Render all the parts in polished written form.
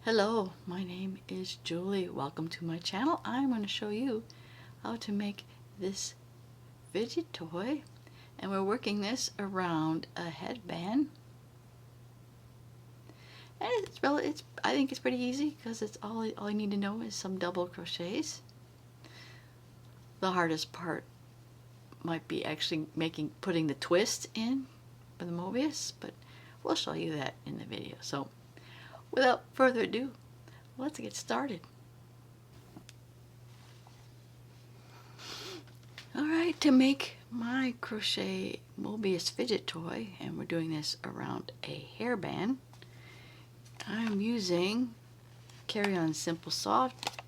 Hello, my name is Julie. Welcome to my channel. I'm going to show you how to make this fidget toy, and we're working this around a headband. And I think it's pretty easy because it's all you need to know is some double crochets. The hardest part might be actually putting the twist in for the Möbius, but we'll show you that in the video. So without further ado, let's get started. Alright, to make my crochet Möbius fidget toy, and we're doing this around a hairband, I'm using Carry On Simple Soft.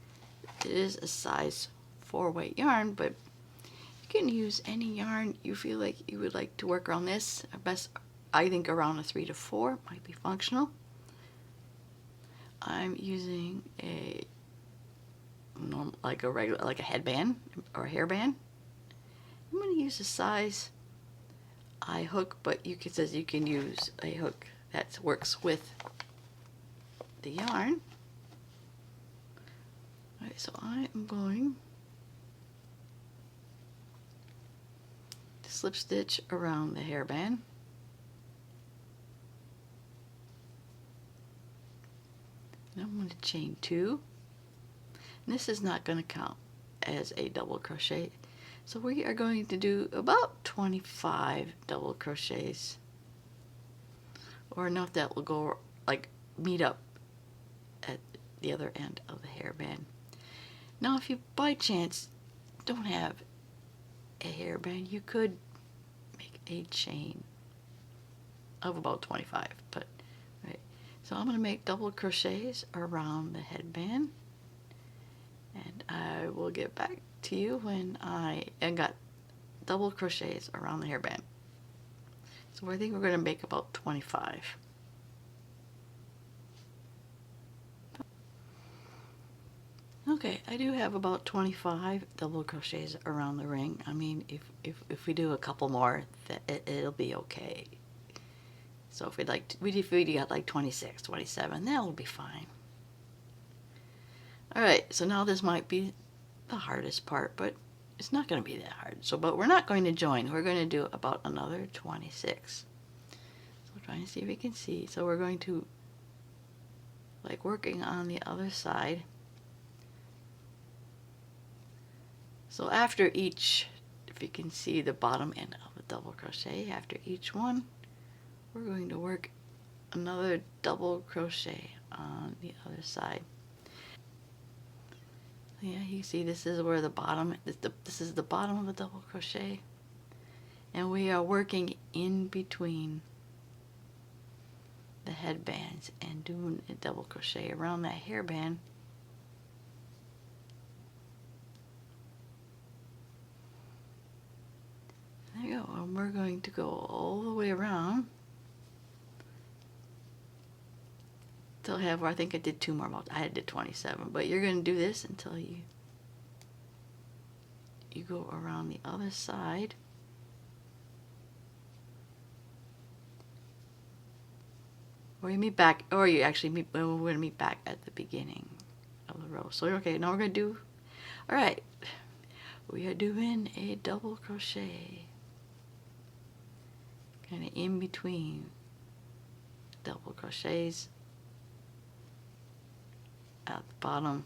It is a size 4 weight yarn, but you can use any yarn you feel like you would like to work around this. Best, I think around a 3 to 4 might be functional. I'm using a like a headband or a hairband. I'm going to use a size I hook, but you can use a hook that works with the yarn. Alright, so I am going to slip stitch around the hairband. And I'm going to chain 2. And this is not going to count as a double crochet. So we are going to do about 25 double crochets, or enough that will go meet up at the other end of the hairband. Now if you by chance don't have a hairband, you could make a chain of about 25, but right. So I'm going to make double crochets around the headband, and I will get back to you when I got double crochets around the hairband. So I think we're going to make about 25. Okay, I do have about 25 double crochets around the ring. I mean, if we do a couple more, it'll be okay. So if we got like 26, 27, that'll be fine. Alright, so now this might be the hardest part, but it's not going to be that hard. But we're not going to join. We're going to do about another 26. So we're trying to see if we can see. So we're going to, working on the other side. So after each, if you can see the bottom end of a double crochet, after each one, we're going to work another double crochet on the other side. Yeah, you see this is where the bottom, this is the bottom of a double crochet, and we are working in between the headbands and doing a double crochet around that hairband. There you go, and we're going to go all the way around till I have, I think I did 2 more. I did 27, but you're going to do this until you go around the other side. Or you meet back, or you actually meet, we're going to meet back at the beginning of the row. So okay, now we're going to do, alright, we are doing a double crochet kind of in between double crochets at the bottom.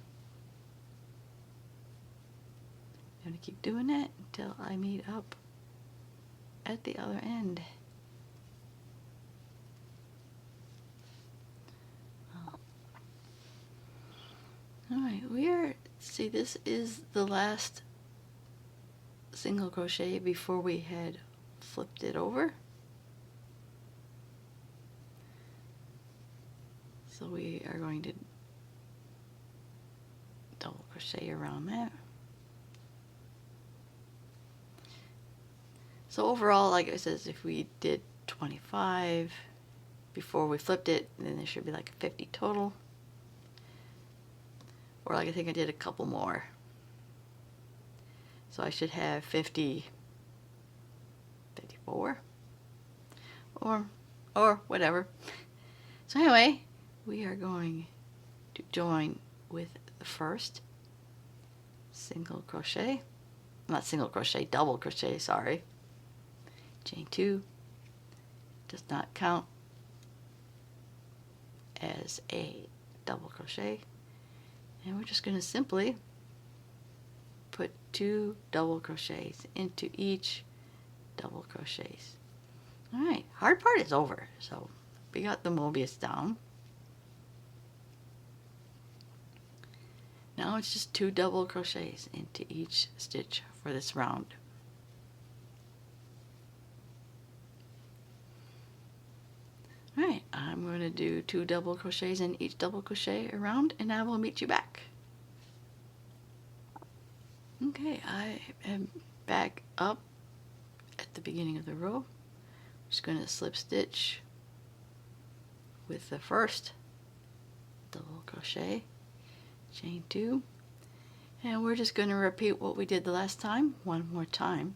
I'm going to keep doing that until I meet up at the other end. Alright, see, this is the last single crochet before we had flipped it over. So we are going to double crochet around that. So overall, like it says, if we did 25 before we flipped it, then there should be like 50 total. Or I think I did a couple more. So I should have 50, 54, or whatever. So anyway, we are going to join with the first single crochet, not single crochet, double crochet, sorry. Chain 2 does not count as a double crochet, and we're just going to simply put 2 double crochets into each double crochets. Alright, hard part is over, so we got the Möbius down. Now it's just 2 double crochets into each stitch for this round. Alright, I'm going to do 2 double crochets in each double crochet around, and I will meet you back. Okay, I am back up at the beginning of the row. I'm just going to slip stitch with the first double crochet, chain 2, and we're just going to repeat what we did the last time one more time.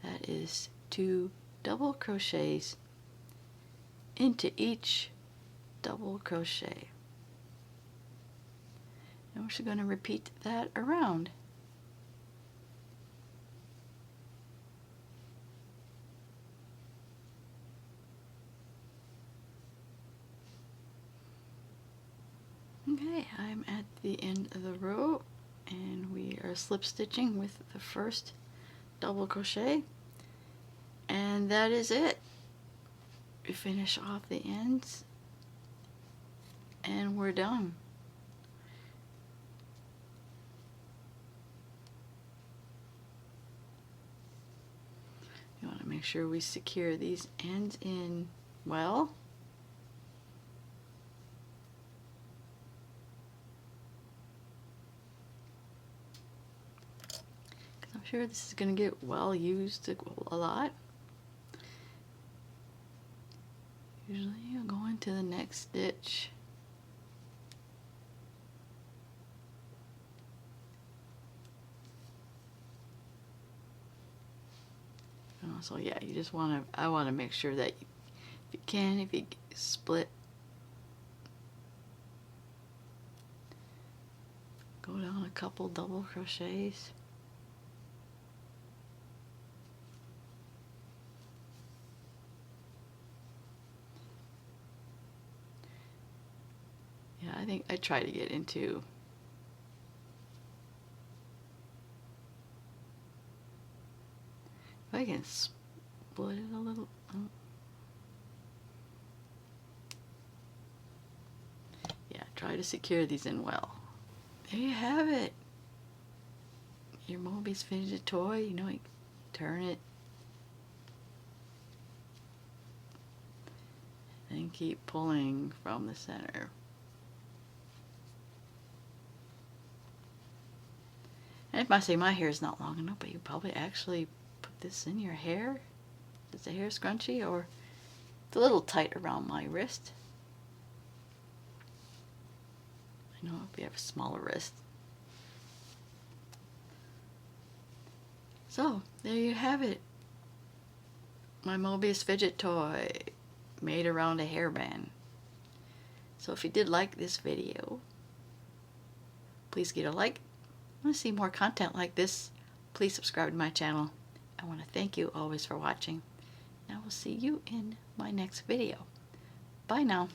That is 2 double crochets into each double crochet, and we're just going to repeat that around. Okay, I'm at the end of the row, and we are slip stitching with the first double crochet, and that is it. We finish off the ends, and we're done. You want to make sure we secure these ends in well. I'm sure this is going to get well used a lot. Usually you'll go into the next stitch. So yeah, you just want to, I want to make sure that if you split, go down a couple double crochets. Yeah, I think I try to get into if I can split it a little. Yeah, try to secure these in well. There you have it. Your Möbius fidget toy, you know, you turn it and keep pulling from the center. And if I say my hair is not long enough, but you probably actually put this in your hair. Is the hair scrunchy, or it's a little tight around my wrist? I know if you have a smaller wrist. So, there you have it. My Möbius fidget toy made around a hairband. So if you did like this video, please give it a like. Want to see more content like this, please subscribe to my channel. I want to thank you always for watching. I will see you in my next video. Bye now.